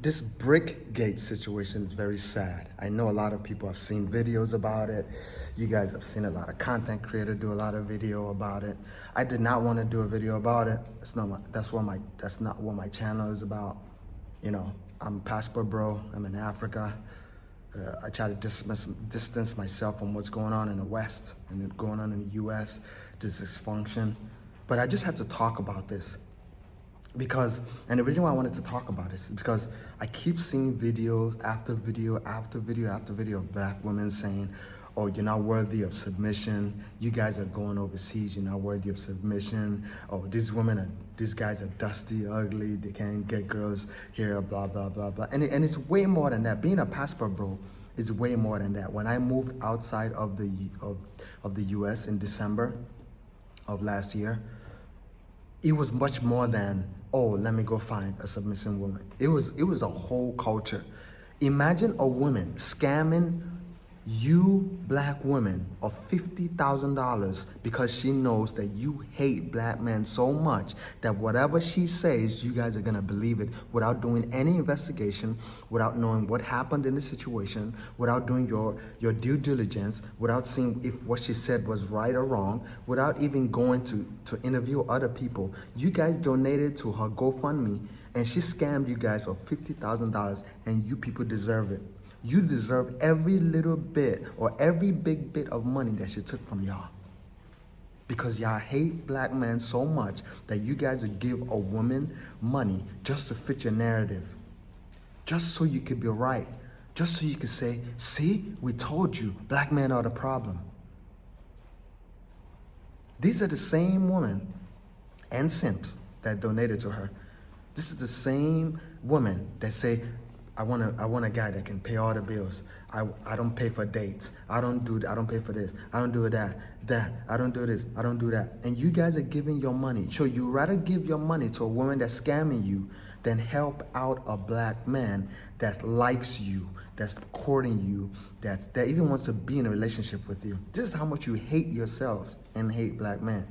This brick gate situation is very sad. I know a lot of people have seen videos about it. You guys have seen a lot of content creators do a lot of video about it. I did not want to do a video about it. That's not what my channel is about. You know, I'm a passport bro. I'm in Africa. I try to distance myself from what's going on in the West and going on in the US, this dysfunction. But I just had to talk about this. And the reason why I wanted to talk about this is because I keep seeing videos after video after video after video of black women saying, oh, you're not worthy of submission. You guys are going overseas, you're not worthy of submission. Oh, these guys are dusty, ugly, they can't get girls here, blah, blah, blah, blah. And it's way more than that. Being a passport bro is way more than that. When I moved outside of the US in December of last year, it was much more than, oh, let me go find a submissive woman. It was a whole culture. Imagine a woman scamming you black women of $50,000 because she knows that you hate black men so much that whatever she says, you guys are gonna believe it without doing any investigation, without knowing what happened in the situation, without doing your due diligence, without seeing if what she said was right or wrong, without even going to interview other people. You guys donated to her GoFundMe and she scammed you guys for $50,000 and you people deserve it. You deserve every little bit or every big bit of money that she took from y'all. Because y'all hate black men so much that you guys would give a woman money just to fit your narrative. Just so you could be right. Just so you could say, see, we told you, black men are the problem. These are the same women and simps that donated to her. This is the same woman that say, I want a guy that can pay all the bills. I don't pay for dates. I don't pay for this. I don't do that. I don't do this. I don't do that. And you guys are giving your money. So you rather give your money to a woman that's scamming you than help out a black man that likes you, that's courting you, that even wants to be in a relationship with you. This is how much you hate yourselves and hate black men.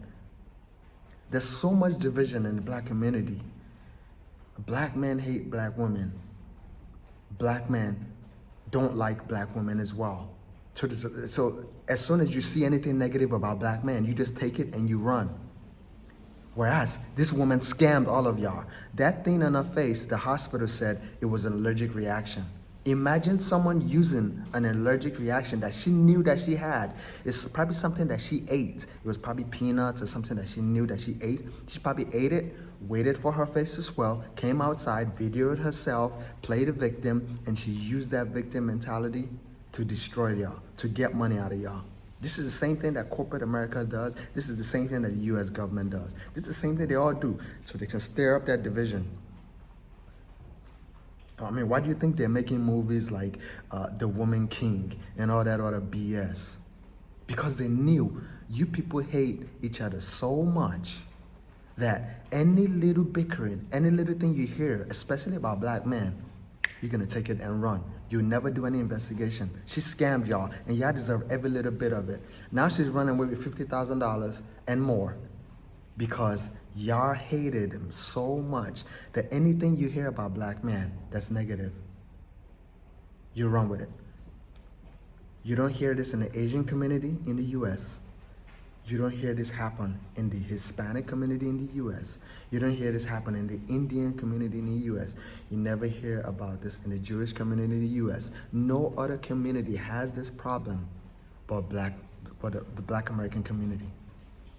There's so much division in the black community. Black men hate black women. Black men don't like black women as well. So as soon as you see anything negative about black men, you just take it and you run. Whereas this woman scammed all of y'all. That thing on her face, the hospital said it was an allergic reaction. Imagine someone using an allergic reaction that she knew that she had. It's probably something that she ate. It was probably peanuts or something that she knew that she ate. She probably ate it, waited for her face to swell, came outside, videoed herself, played a victim, and she used that victim mentality to destroy y'all, to get money out of y'all. This is the same thing that corporate America does. This is the same thing that the US government does. This is the same thing they all do, so they can stir up that division. I mean, why do you think they're making movies like The Woman King and all that other BS? Because they knew you people hate each other so much that any little bickering, any little thing you hear, especially about black men, you're gonna take it and run. You'll never do any investigation. She scammed y'all, and y'all deserve every little bit of it. Now she's running away with $50,000 and more because y'all hated him so much that anything you hear about black men that's negative, you run with it. You don't hear this in the Asian community in the US. You don't hear this happen in the Hispanic community in the US. You don't hear this happen in the Indian community in the US. You never hear about this in the Jewish community in the US. No other community has this problem but the black American community.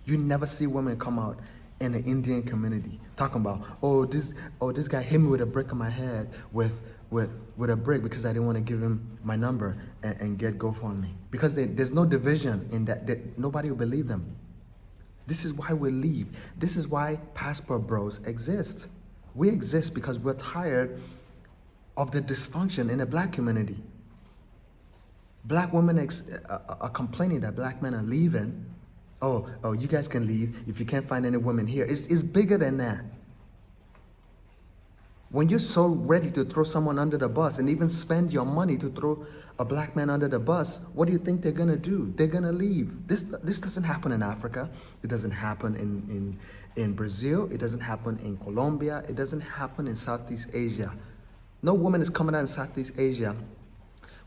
You never see women come out in the Indian community talking about, this guy hit me with a brick on my head with a brick because I didn't want to give him my number and get GoFundMe. Because there's no division in that nobody will believe them. This is why we leave. This is why passport bros exist. We exist because we're tired of the dysfunction in the black community. Black women are complaining that black men are leaving. Oh, you guys can leave if you can't find any women here. It's bigger than that. When you're so ready to throw someone under the bus and even spend your money to throw a black man under the bus, what do you think they're gonna do? They're gonna leave. This doesn't happen in Africa. It doesn't happen in Brazil. It doesn't happen in Colombia. It doesn't happen in Southeast Asia. No woman is coming out in Southeast Asia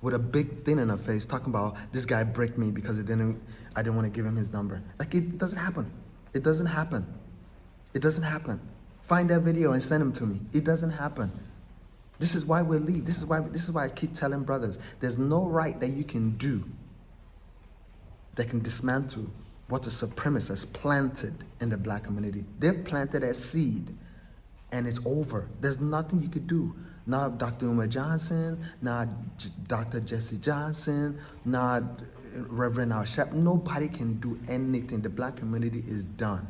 with a big thing in her face talking about this guy bricked me because I didn't want to give him his number. Like, it doesn't happen. It doesn't happen. It doesn't happen. Find that video and send them to me. It doesn't happen. This is why we leave. This is why I keep telling brothers, there's no right that you can do that can dismantle what the supremacists planted in the black community. They've planted a seed and it's over. There's nothing you could do. Not Dr. Umar Johnson, not Dr. Jesse Johnson, not Reverend Al Shep. Nobody can do anything. The black community is done.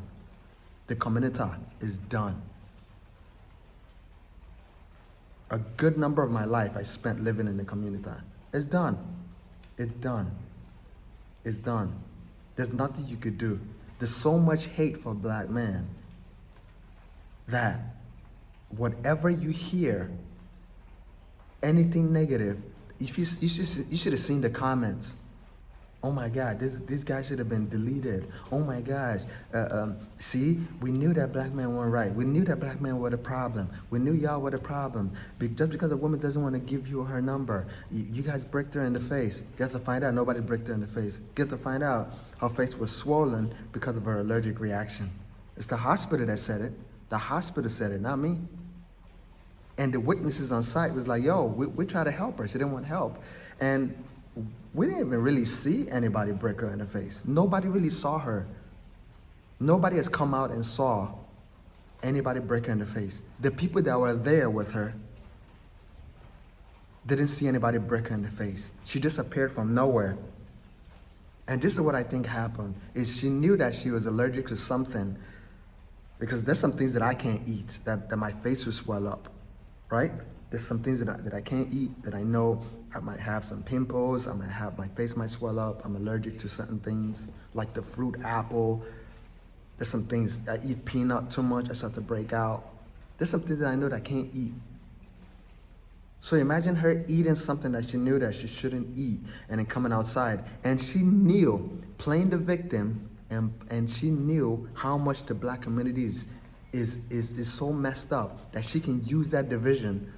The community is done. A good number of my life I spent living in the community. It's done. It's done. It's done. There's nothing you could do. There's so much hate for black men that whatever you hear, anything negative, you should have seen the comments. Oh my God, this guy should have been deleted. Oh my gosh, see, we knew that black men weren't right. We knew that black men were the problem. We knew y'all were the problem. Just because a woman doesn't want to give you her number, you guys bricked her in the face. Get to find out, nobody bricked her in the face. Get to find out, her face was swollen because of her allergic reaction. It's the hospital that said it. The hospital said it, not me. And the witnesses on site was like, yo, we tried to help her. She didn't want help. And we didn't even really see anybody break her in the face. Nobody really saw her. Nobody has come out and saw anybody break her in the face. The people that were there with her didn't see anybody break her in the face. She just appeared from nowhere. And this is what I think happened, is she knew that she was allergic to something, because there's some things that I can't eat, that my face will swell up, right? There's some things that I can't eat, that I know I might have some pimples, my face might swell up, I'm allergic to certain things, like the fruit apple. There's some things, I eat peanut too much, I start to break out. There's some things that I know that I can't eat. So imagine her eating something that she knew that she shouldn't eat, and then coming outside, and she knew, playing the victim, and she knew how much the black community is so messed up that she can use that division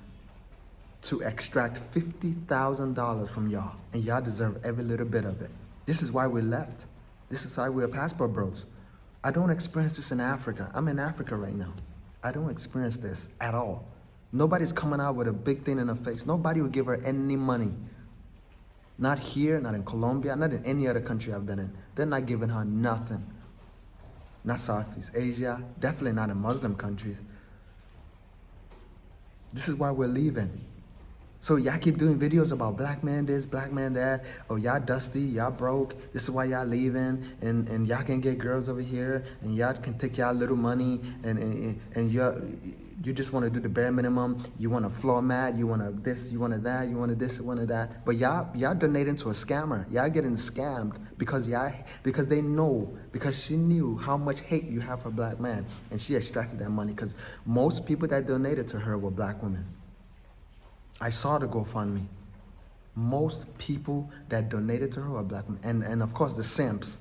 to extract $50,000 from y'all, and y'all deserve every little bit of it. This is why we left. This is why we're passport bros. I don't experience this in Africa. I'm in Africa right now. I don't experience this at all. Nobody's coming out with a big thing in her face. Nobody would give her any money. Not here, not in Colombia, not in any other country I've been in. They're not giving her nothing. Not Southeast Asia, definitely not in Muslim countries. This is why we're leaving. So y'all keep doing videos about black man this, black man that. Oh, y'all dusty, y'all broke. This is why y'all leaving. And y'all can get girls over here. And y'all can take y'all little money. And you just want to do the bare minimum. You want a floor mat. You want a this, you want a that. You want a this, you want a that. But y'all donating to a scammer. Y'all getting scammed because they know, because she knew how much hate you have for black men. And she extracted that money, because most people that donated to her were black women. I saw the GoFundMe. Most people that donated to her were black women. And of course the simps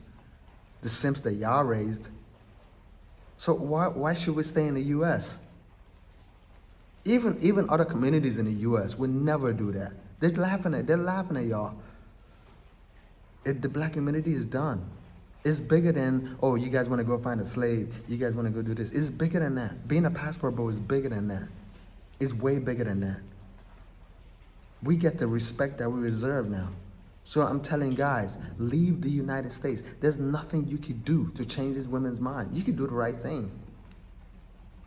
that y'all raised. So why should we stay in the US? Even other communities in the US would never do that. They're laughing at y'all. The black community is done. It's bigger than, oh, you guys want to go find a slave. You guys want to go do this. It's bigger than that. Being a passport bro is bigger than that. It's way bigger than that. We get the respect that we deserve now. So I'm telling guys, leave the United States. There's nothing you could do to change these women's mind. You could do the right thing.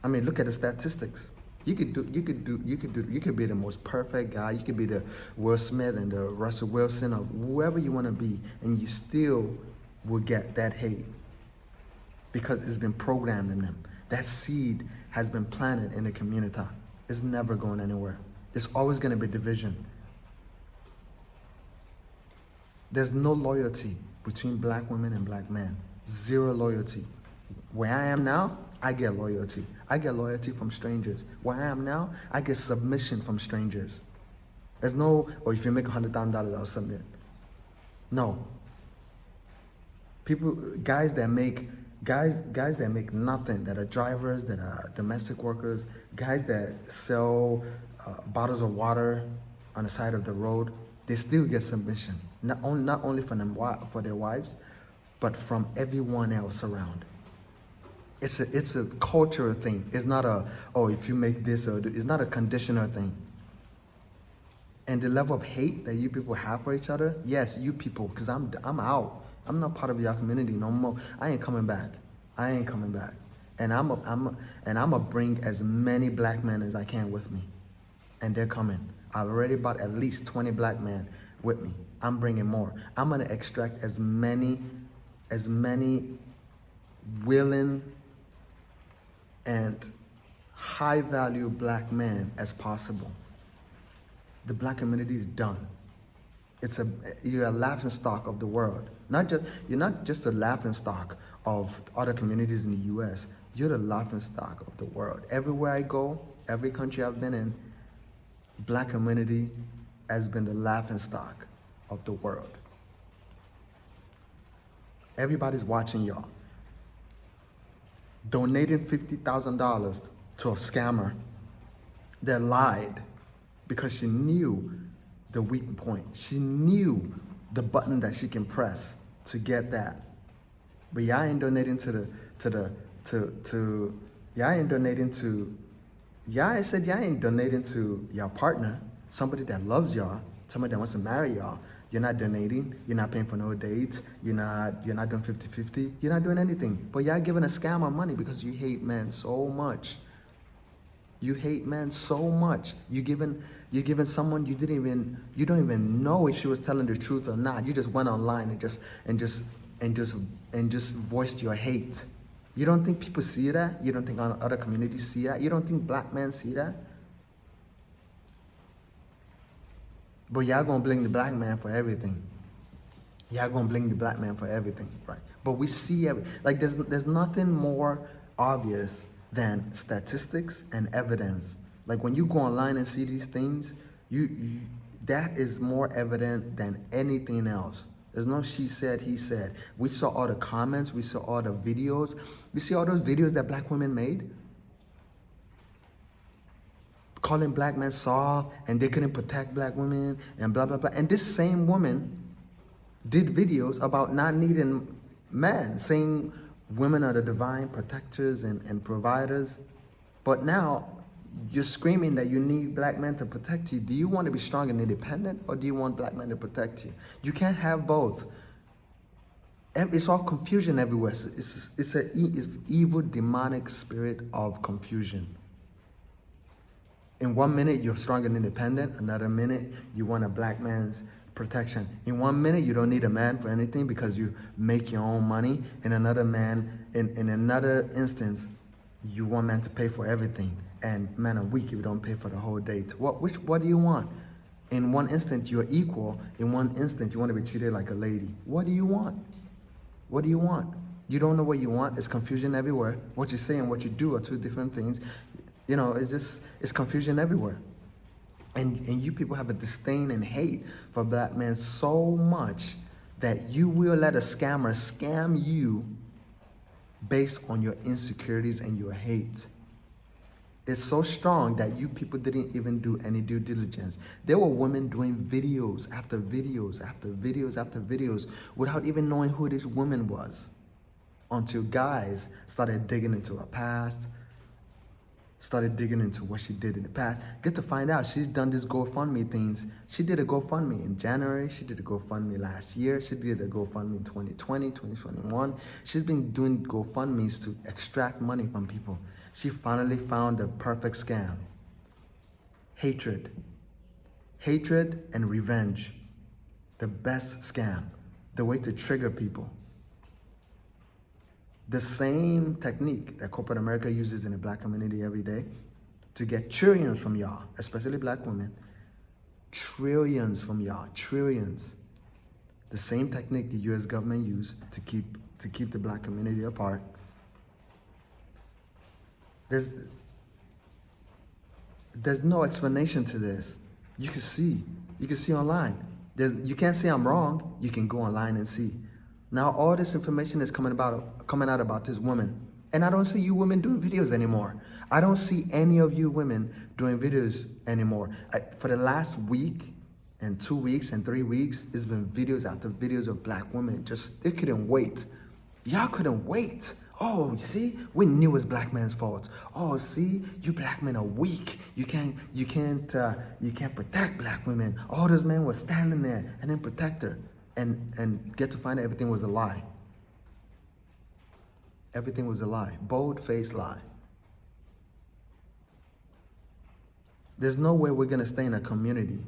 I mean, look at the statistics. You could be the most perfect guy. You could be the Will Smith and the Russell Wilson or whoever you want to be, and you still will get that hate because it's been programmed in them. That seed has been planted in the community. It's never going anywhere. There's always going to be division. There's no loyalty between black women and black men. Zero loyalty. Where I am now, I get loyalty. I get loyalty from strangers. Where I am now, I get submission from strangers. There's no, oh, if you make $100,000, I'll submit. No. Guys that make nothing, that are drivers, that are domestic workers, guys that sell bottles of water on the side of the road, they still get submission. Not only from them, for their wives, but from everyone else around. It's a cultural thing. It's not if you make this it's not a conditional thing. And the level of hate that you people have for each other, yes, you people, because I'm out. I'm not part of your community no more. I ain't coming back. And I'm a bring as many black men as I can with me. And they're coming. I've already bought at least 20 black men with me. I'm bringing more. I'm gonna extract as many willing and high value black men as possible. The black community is done. You're a laughing stock of the world. You're not just a laughing stock of other communities in the US. You're the laughing stock of the world. Everywhere I go, every country I've been in, black community has been the laughing stock of the world. Everybody's watching y'all. Donating $50,000 to a scammer that lied because she knew the weak point. She knew the button that she can press to get that. But y'all ain't donating y'all ain't donating to your partner, somebody that loves y'all, somebody that wants to marry y'all. You're not donating, you're not paying for no dates, you're not doing 50-50, you're not doing anything. But y'all giving a scammer money because you hate men so much. You hate men so much. You're giving someone you don't even know if she was telling the truth or not. You just went online and just voiced your hate. You don't think people see that? You don't think other communities see that? You don't think black men see that? But y'all gonna blame the black man for everything. Y'all gonna blame the black man for everything, right? But we see there's nothing more obvious than statistics and evidence. Like when you go online and see these things, that is more evident than anything else. There's no she said, he said. We saw all the comments, we saw all the videos. We see all those videos that black women made, calling black men soft and they couldn't protect black women and blah, blah, blah. And this same woman did videos about not needing men, saying women are the divine protectors and providers. But now you're screaming that you need black men to protect you. Do you want to be strong and independent, or do you want black men to protect you? You can't have both. It's all confusion everywhere. It's an evil, demonic spirit of confusion. In 1 minute, you're strong and independent. Another minute, you want a black man's protection. In 1 minute, you don't need a man for anything because you make your own money. In another instance, you want men to pay for everything. And men are weak if you don't pay for the whole date. What do you want? In one instant, you're equal. In one instant, you want to be treated like a lady. What do you want? What do you want? You don't know what you want. It's confusion everywhere. What you say and what you do are two different things. You know, it's confusion everywhere. And you people have a disdain and hate for black men so much that you will let a scammer scam you based on your insecurities and your hate. It's so strong that you people didn't even do any due diligence. There were women doing videos after videos after videos after videos without even knowing who this woman was, until guys started digging into her past, started digging into what she did in the past. Get to find out she's done this GoFundMe things. She did a GoFundMe in January. She did a GoFundMe last year. She did a GoFundMe in 2020, 2021. She's been doing GoFundMes to extract money from people. She finally found the perfect scam. Hatred. Hatred and revenge. The best scam. The way to trigger people. The same technique that corporate America uses in the black community every day to get trillions from y'all, especially black women. Trillions from y'all, trillions. The same technique the US government used to keep the black community apart. There's no explanation to this. You can see online. You can't say I'm wrong. You can go online and see. Now all this information is coming out about this woman. And I don't see you women doing videos anymore. I don't see any of you women doing videos anymore. For the last week and 2 weeks and 3 weeks, it's been videos after videos of black women. Just, they couldn't wait. Y'all couldn't wait. Oh, see, we knew it was black men's fault. Oh, see, you black men are weak. You can't protect black women. All those men were standing there and then protect her, and get to find out everything was a lie. Everything was a lie, bold-faced lie. There's no way we're gonna stay in a community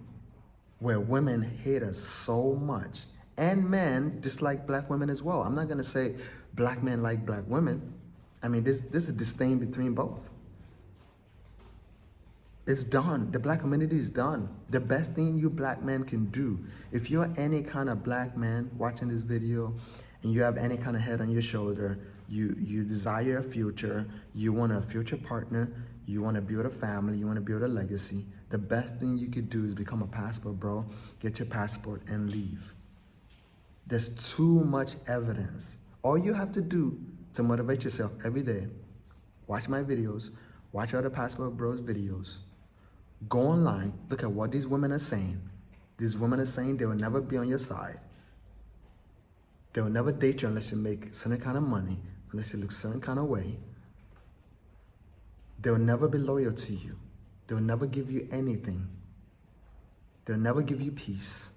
where women hate us so much, and men dislike black women as well. I'm not gonna say black men like black women. I mean, this is a disdain between both. It's done. The black community is done. The best thing you black men can do, if you're any kind of black man watching this video and you have any kind of head on your shoulder, you desire a future, you want a future partner, you want to build a family, you want to build a legacy, the best thing you could do is become a passport, bro. Get your passport and leave. There's too much evidence. All you have to do to motivate yourself every day, watch my videos, watch other passport bros videos, go online, look at what these women are saying. These women are saying they will never be on your side. They will never date you unless you make certain kind of money, unless you look certain kind of way. They will never be loyal to you. They will never give you anything. They'll never give you peace.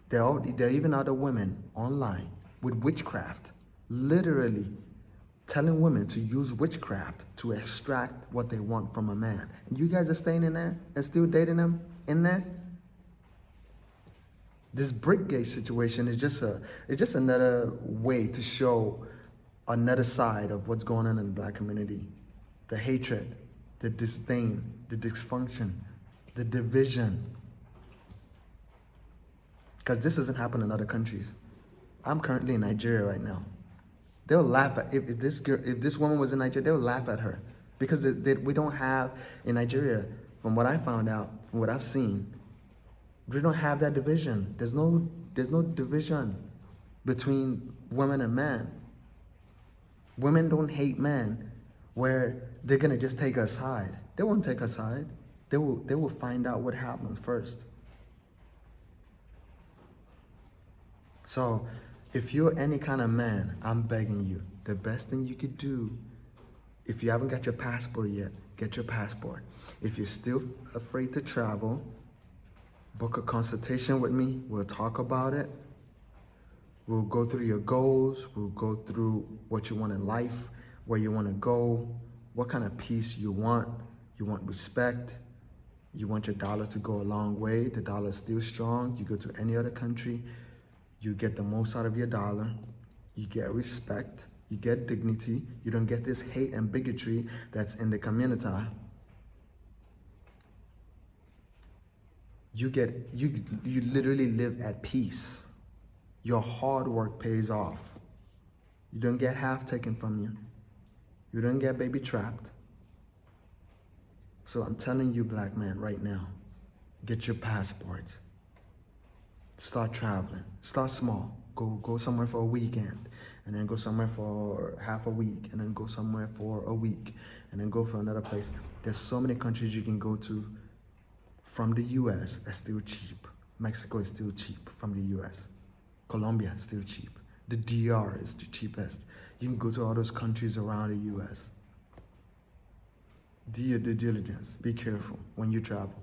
There are even other women online with witchcraft, literally telling women to use witchcraft to extract what they want from a man. And you guys are staying in there and still dating them in there? This Brickgate situation is just another way to show another side of what's going on in the black community. The hatred, the disdain, the dysfunction, the division. Because this doesn't happen in other countries. I'm currently in Nigeria right now. They'll laugh at, if this woman was in Nigeria, they'll laugh at her. Because we don't have, in Nigeria, from what I found out, from what I've seen, we don't have that division. There's no division between women and men. Women don't hate men where they're gonna just take a side. They won't take a side. They will find out what happened first. So if you're any kind of man, I'm begging you, the best thing you could do, if you haven't got your passport yet, get your passport. If you're still afraid to travel, book a consultation with me. We'll talk about it. We'll go through your goals. We'll go through what you want in life, where you want to go, what kind of peace you want. You want respect. You want your dollar to go a long way. The dollar is still strong. You go to any other country, you get the most out of your dollar. You get respect. You get dignity. You don't get this hate and bigotry that's in the community. You literally live at peace. Your hard work pays off. You don't get half taken from you. You don't get baby trapped. So I'm telling you, black man, right now, get your passport. Start traveling. Start small. Go somewhere for a weekend, and then go somewhere for half a week, and then go somewhere for a week, and then go for another place. There's so many countries you can go to from the US that's still cheap. Mexico is still cheap from the US. Colombia is still cheap. The DR is the cheapest. You can go to all those countries around the US. Do your due diligence. Be careful when you travel.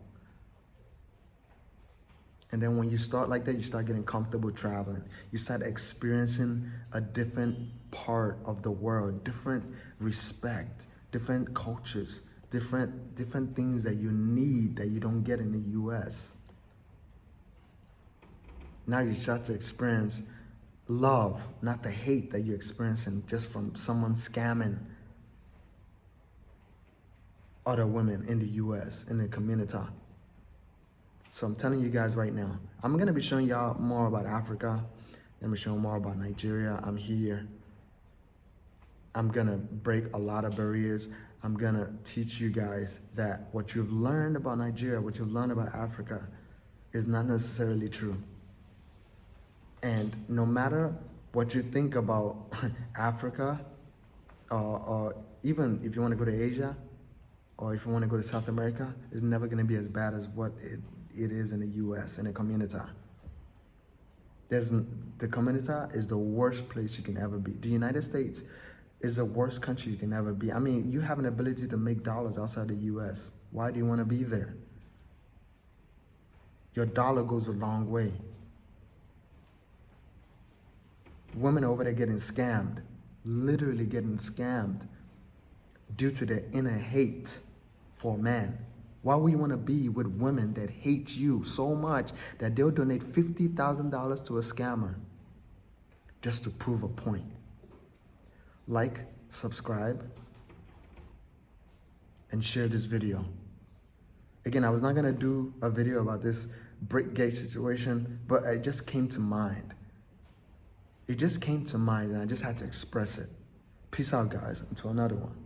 And then when you start like that, you start getting comfortable traveling. You start experiencing a different part of the world, different respect, different cultures, different things that you need that you don't get in the US. Now you start to experience love, not the hate that you're experiencing just from someone scamming other women in the US, in the community. So I'm telling you guys right now, I'm gonna be showing y'all more about Africa. I'm gonna be showing more about Nigeria. I'm here. I'm gonna break a lot of barriers. I'm gonna teach you guys that what you've learned about Nigeria, what you've learned about Africa is not necessarily true. And no matter what you think about Africa, or even if you want to go to Asia, or if you want to go to South America, it's never going to be as bad as what it is in the US, in the community. The community is the worst place you can ever be. The United States is the worst country you can ever be. I mean, you have an ability to make dollars outside the US. Why do you want to be there? Your dollar goes a long way. Women over there getting scammed, literally getting scammed due to their inner hate for men. Why would you want to be with women that hate you so much that they'll donate $50,000 to a scammer just to prove a point? Like, subscribe, and share this video. Again, I was not going to do a video about this brick gate situation, but it just came to mind. It just came to mind and I just had to express it. Peace out, guys. Until another one.